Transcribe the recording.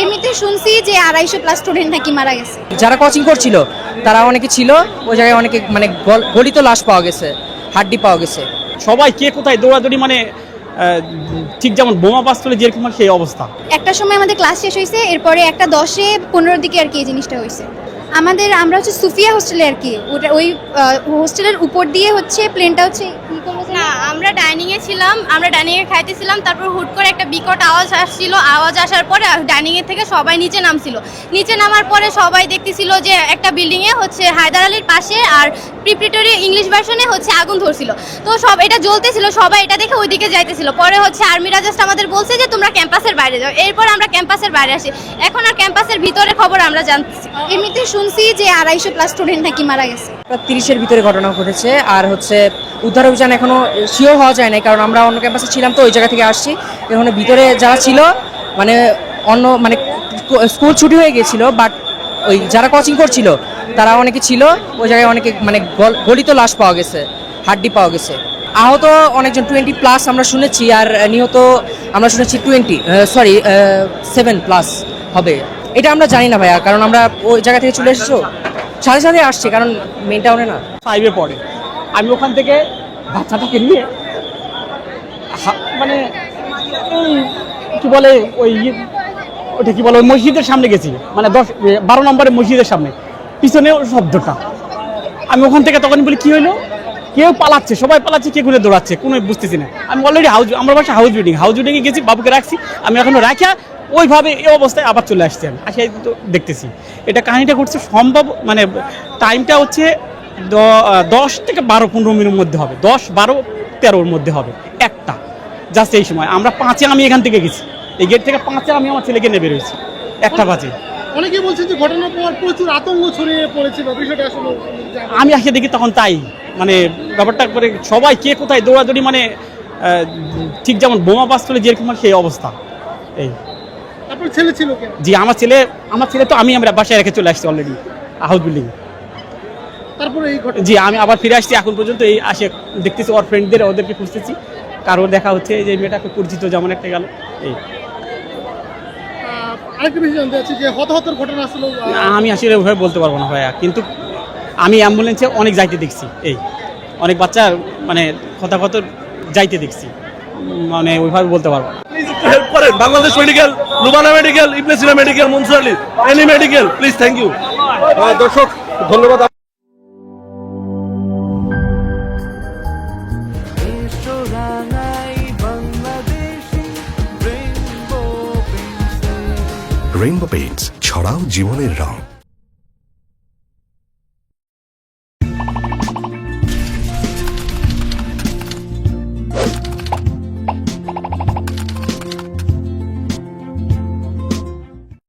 এমনিতে শুনছি যে 250+ স্টুডেন্ট নাকি মারা গেছে। যারা কোচিং করছিল তারা অনেকে ছিল, ওই জায়গায় অনেকে মানে গলিত লাশ পাওয়া গেছে, হাড্ডি পাওয়া গেছে। সবাই কে কোথায় দৌড়াদৌড়ি, মানে ঠিক যেমন বোমা বাস চলে যেরকম সেই অবস্থা। একটা সময় আমাদের ক্লাস শেষ হয়েছে, এরপরে একটা 10-15 দিকে আর কি এই জিনিসটা হয়েছে। আমরা হচ্ছে সুফিয়া হোস্টেলে আর কি, ওই হোস্টেলের উপর দিয়ে হচ্ছে প্লেনটা হচ্ছে না, আমরা ডাইনিংয়ে ছিলাম, আমরা ডাইনিংয়ে খাইতেছিলাম, তারপর হুট করে একটা বিকট আওয়াজ আসছিল। আওয়াজ আসার পরে ডাইনিংয়ের থেকে সবাই নিচে নামছিল। নিচে নামার পরে সবাই দেখতেছিল যে একটা বিল্ডিংয়ে হচ্ছে হায়দার আলীর পাশে আর প্রিপারেটরি ইংলিশ ভার্সনে হচ্ছে আগুন ধরছিল। তো সব এটা জ্বলতেছিল, সবাই এটা দেখে ওইদিকে যাইতেছিল। পরে হচ্ছে আর্মিরা জাস্ট আমাদের বলছে যে তোমরা ক্যাম্পাসের বাইরে যাও। এরপর আমরা ক্যাম্পাসের বাইরে আসি। এখন আর ক্যাম্পাসের ভিতরে খবর আমরা জানতেছি। এমনিতে শুনছি যে 250+ স্টুডেন্ট নাকি মারা গেছে। 30-এর ভিতরে ঘটনা ঘটেছে। আর হচ্ছে উদ্ধার অভিযান এখনো শিওর হওয়া যায় না, কারণ আমরা অন্য ক্যাম্পাসে ছিলাম, তো ওই জায়গা থেকে আসছি। এখানে ভিতরে যারা ছিল মানে অন্য মানে স্কুল ছুটি হয়ে গেছিল, বাট ওই যারা কোচিং করছিল তারা অনেকে ছিল, ওই জায়গায় অনেকে মানে গলিত লাশ পাওয়া গেছে, হাড্ডি পাওয়া গেছে। আহত অনেকজন 20+ আমরা শুনেছি, আর নিহত আমরা শুনেছি 7+ হবে। এটা আমরা জানি না ভাইয়া, কারণ আমরা ওই জায়গা থেকে চলে এসেছো, সাথে সাথে আসছি, কারণ মেন টাউনে না। 5-এ পড়ে, আমি ওখান থেকে বাচ্চাটাকে নিয়ে মানে কি বলে ওটা কি বলে ওই মসজিদের সামনে গেছি, মানে 12 নম্বরের মসজিদের সামনে, পিছনে শব্দটা। আমি ওখান থেকে তখন বলি কি হইলো, কেউ পালাচ্ছে, সবাই পালাচ্ছে, কে ঘুরে দৌড়াচ্ছে, কোনো বুঝতেছি না। আমি অলরেডি আমার বাসা হাউস বিল্ডিংয়ে গেছি, বাবুকে রাখছি, আমি এখনো রাখা ওইভাবে এই অবস্থায় আবার চলে আসছি। আমি আসি তো দেখতেছি এটা কাহিনীটা ঘটছে সম্ভব, মানে টাইমটা হচ্ছে 10 থেকে 12-15 মিনিটের মধ্যে হবে, 10-12-13-র মধ্যে হবে একটা, জাস্ট এই সময়। আমরা 5-এ আমি এখান থেকে গেছি, এই গেট থেকে 5-এ আমি আমার ছেলেকে নেবে রয়েছি 1টা বাজে। অনেকে বলছেন যে ঘটনার পর প্রচুর আতঙ্ক ছড়িয়ে পড়েছে, বিষয়টা আসলে আমি আসে দেখি তখন তাই, মানে ব্যাপারটা করে সবাই কে কোথায় দৌড়াদৌড়ি, মানে ঠিক যেমন বোমা বাস চলে যেরকম সেই অবস্থা। এই আপনার ছেলে ছিল কেন? জি, আমার ছেলে তো আমি বাসায় রেখে চলে আসছি অলরেডি হাউস বিল্ডিং। তারপরে এই ঘটনা, জি, আমি আবার ফিরে আসছি এখন পর্যন্ত। এই আসে দেখতেছি ওর ফ্রেন্ডদের, ওদেরকে খুঁজতেছি, কারোর দেখা হচ্ছে যে মেয়েটাকে পরিচিত যেমন একটা গেল। এই আরেকটা বিষয় জানতে চাচ্ছি যে হতাহতের ঘটনা আসলে আমি আসলে ওইভাবে বলতে পারবো না ভাইয়া, কিন্তু আমি অ্যাম্বুলেন্সে অনেক যাইতে দেখছি, এই অনেক বাচ্চা মানে হতাহত যাইতে দেখছি, মানে ওইভাবে বলতে পারবো না। প্লিজ একটু হেল্প করেন, Bangladesh medical, Lubana medical, Ibn Sina medical, Mansur Ali, any medical, please, thank you. দর্শক ধন্যবাদ। রেইনবো পেইন্টস, ছড়াও জীবনের রং।